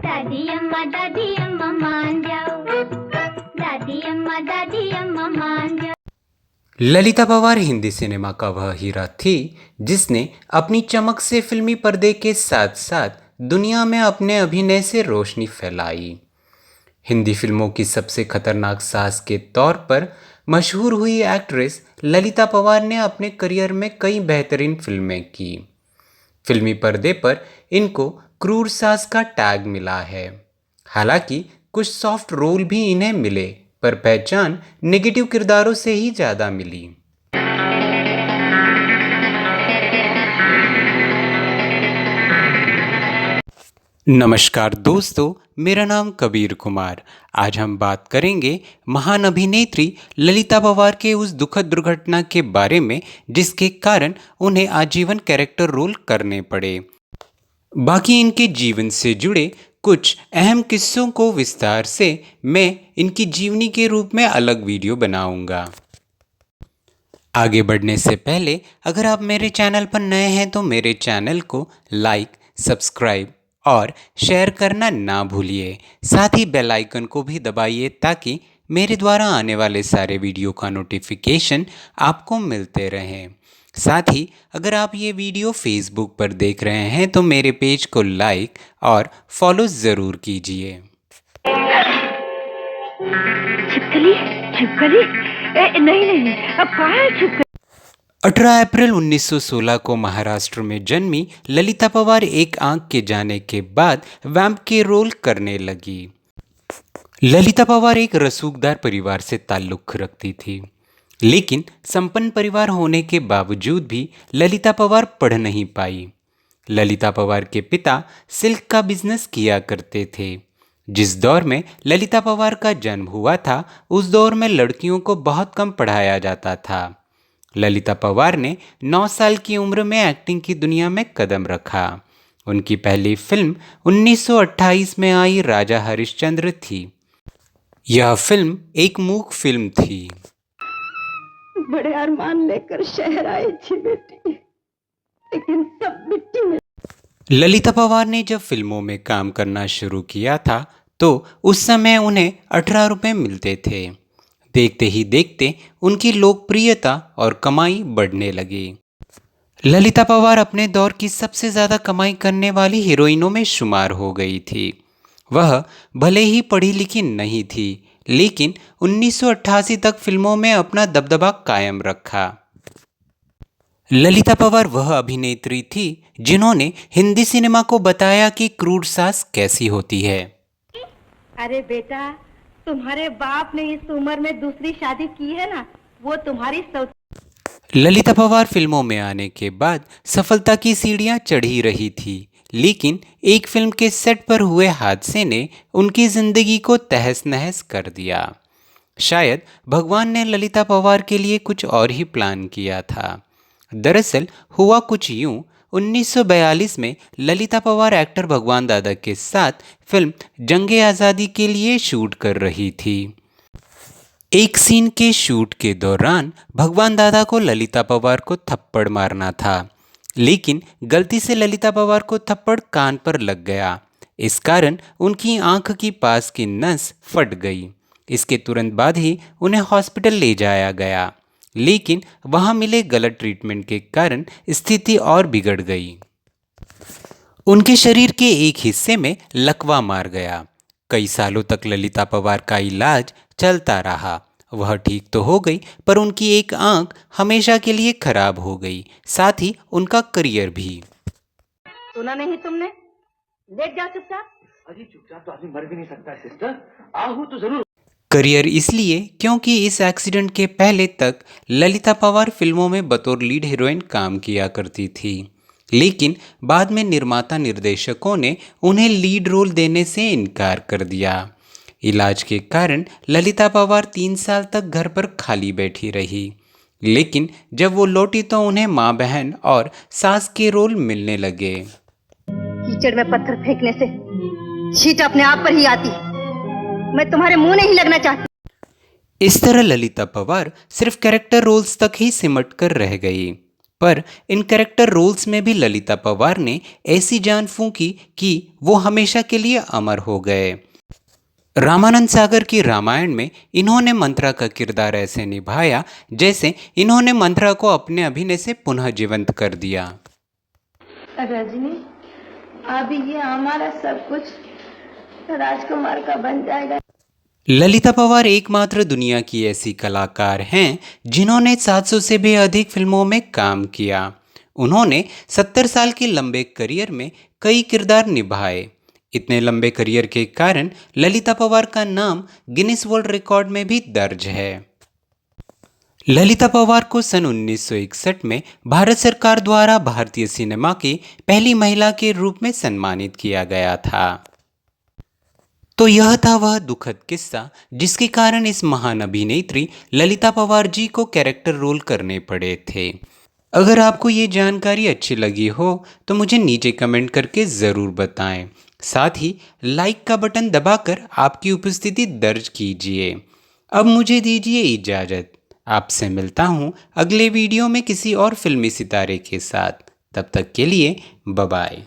दादी अम्मा मान जाओ, दादी अम्मा मान जाओ। ललिता पवार हिंदी सिनेमा का वह हीरा थी जिसने अपनी चमक से फिल्मी पर्दे के साथ साथ दुनिया में अपने अभिनय से रोशनी फैलाई। हिंदी फिल्मों की सबसे खतरनाक सास के तौर पर मशहूर हुई एक्ट्रेस ललिता पवार ने अपने करियर में कई बेहतरीन फिल्में की। फिल्मी पर्दे पर इनको क्रूर सास का टैग मिला है। हालांकि कुछ सॉफ्ट रोल भी इन्हें मिले, पर पहचान नेगेटिव किरदारों से ही ज़्यादा मिली। नमस्कार दोस्तों, मेरा नाम कबीर कुमार। आज हम बात करेंगे महान अभिनेत्री ललिता पवार के उस दुखद दुर्घटना के बारे में जिसके कारण उन्हें आजीवन कैरेक्टर रोल करने पड़े। बाकी इनके जीवन से जुड़े कुछ अहम किस्सों को विस्तार से मैं इनकी जीवनी के रूप में अलग वीडियो बनाऊंगा। आगे बढ़ने से पहले अगर आप मेरे चैनल पर नए हैं तो मेरे चैनल को लाइक, सब्सक्राइब और शेयर करना ना भूलिए। साथ ही बेल आइकन को भी दबाइए ताकि मेरे द्वारा आने वाले सारे वीडियो का नोटिफिकेशन आपको मिलते रहें। साथ ही अगर आप ये वीडियो फेसबुक पर देख रहे हैं तो मेरे पेज को लाइक और फॉलो ज़रूर कीजिए। छिपकली छिपकली नहीं अब कहाँ है छिपकली? 18 अप्रैल 1916 को महाराष्ट्र में जन्मी ललिता पवार एक आंख के जाने के बाद वैम्प के रोल करने लगी। ललिता पवार एक रसूखदार परिवार से ताल्लुक़ रखती थी, लेकिन संपन्न परिवार होने के बावजूद भी ललिता पवार पढ़ नहीं पाई। ललिता पवार के पिता सिल्क का बिजनेस किया करते थे। जिस दौर में ललिता पवार का जन्म हुआ था उस दौर में लड़कियों को बहुत कम पढ़ाया जाता था। ललिता पवार ने 9 साल की उम्र में एक्टिंग की दुनिया में कदम रखा। उनकी पहली फिल्म 1928 में आई राजा हरिश्चंद्र थी। यह फिल्म एक मूक फिल्म थी। बड़े अरमान लेकर शहर आई थी बेटी, लेकिन सब मिट्टी में। ललिता पवार ने जब फिल्मों में काम करना शुरू किया था तो उस समय उन्हें 18 रुपये मिलते थे। देखते ही देखते उनकी लोकप्रियता और कमाई बढ़ने लगी। ललिता पवार अपने दौर की सबसे ज़्यादा कमाई करने वाली हीरोइनों में शुमार हो गई थी। वह भले ही पढ़ी लिखी नहीं थी, लेकिन 1988 तक फिल्मों में अपना दबदबा कायम रखा। ललिता पवार वह अभिनेत्री थी जिन्होंने हिंदी सिनेमा को बताया कि क्रूर सास कैसी होती है। अरे बेटा, तुम्हारे बाप ने इस उम्र में दूसरी शादी की है ना, वो तुम्हारी ललिता पवार फिल्मों में आने के बाद सफलता की सीढ़ियां चढ़ी रही थी, लेकिन एक फिल्म के सेट पर हुए हादसे ने उनकी जिंदगी को तहस नहस कर दिया। शायद भगवान ने ललिता पवार के लिए कुछ और ही प्लान किया था। दरअसल हुआ कुछ यूं, 1942 में ललिता पवार एक्टर भगवान दादा के साथ फिल्म जंगे आज़ादी के लिए शूट कर रही थी। एक सीन के शूट के दौरान भगवान दादा को ललिता पवार को थप्पड़ मारना था, लेकिन गलती से ललिता पवार को थप्पड़ कान पर लग गया। इस कारण उनकी आंख की पास की नस फट गई। इसके तुरंत बाद ही उन्हें हॉस्पिटल ले जाया गया, लेकिन वहां मिले गलत ट्रीटमेंट के कारण स्थिति और बिगड़ गई। उनके शरीर के एक हिस्से में लकवा मार गया। कई सालों तक ललिता पवार का इलाज चलता रहा। वह ठीक तो हो गई, पर उनकी एक आंख हमेशा के लिए खराब हो गई, साथ ही उनका करियर भी। सुना नहीं तुमने? देख जाओ चुपचाप। अरे चुपचाप तो आदमी मर भी नहीं सकता सिस्टर, आहू तो जरूर। करियर इसलिए क्योंकि इस एक्सीडेंट के पहले तक ललिता पवार फिल्मों में बतौर लीड हीरोइन काम किया करती थी, लेकिन बाद में निर्माता निर्देशकों ने उन्हें लीड रोल देने से इनकार कर दिया। इलाज के कारण ललिता पवार 3 साल तक घर पर खाली बैठी रही, लेकिन जब वो लौटी तो उन्हें माँ बहन और सास के रोल मिलने लगे। कीचड़ में पत्थर फेंकने से छींट अपने आप पर ही आती है। मैं तुम्हारे मुंह नहीं लगना चाहती। इस तरह ललिता पवार सिर्फ कैरेक्टर रोल्स तक ही सिमट कर रह गई। पर इन कैरेक्टर रोल्स में भी ललिता पवार ने ऐसी जान फूंकी कि वो हमेशा के लिए अमर हो गए। रामानंद सागर की रामायण में इन्होंने मंत्रा का किरदार ऐसे निभाया जैसे इन्होंने मंत्रा को अपने अभिनय से पुनः जीवंत कर दिया। रजनी, अभी ये हमारा सब कुछ राजकुमार का बन जाएगा। ललिता पवार एकमात्र दुनिया की ऐसी कलाकार हैं जिन्होंने 700 से भी अधिक फिल्मों में काम किया। उन्होंने 70 साल के लंबे करियर में कई किरदार निभाए। इतने लंबे करियर के कारण ललिता पवार का नाम गिनीज वर्ल्ड रिकॉर्ड में भी दर्ज है। ललिता पवार को सन 1961 में भारत सरकार द्वारा भारतीय सिनेमा की पहली महिला के रूप में सम्मानित किया गया था। तो यह था वह दुखद किस्सा जिसके कारण इस महान अभिनेत्री ललिता पवार जी को कैरेक्टर रोल करने पड़े थे। अगर आपको ये जानकारी अच्छी लगी हो तो मुझे नीचे कमेंट करके ज़रूर बताएं। साथ ही लाइक का बटन दबाकर आपकी उपस्थिति दर्ज कीजिए। अब मुझे दीजिए इजाज़त। आपसे मिलता हूँ अगले वीडियो में किसी और फिल्मी सितारे के साथ। तब तक के लिए बाय बाय।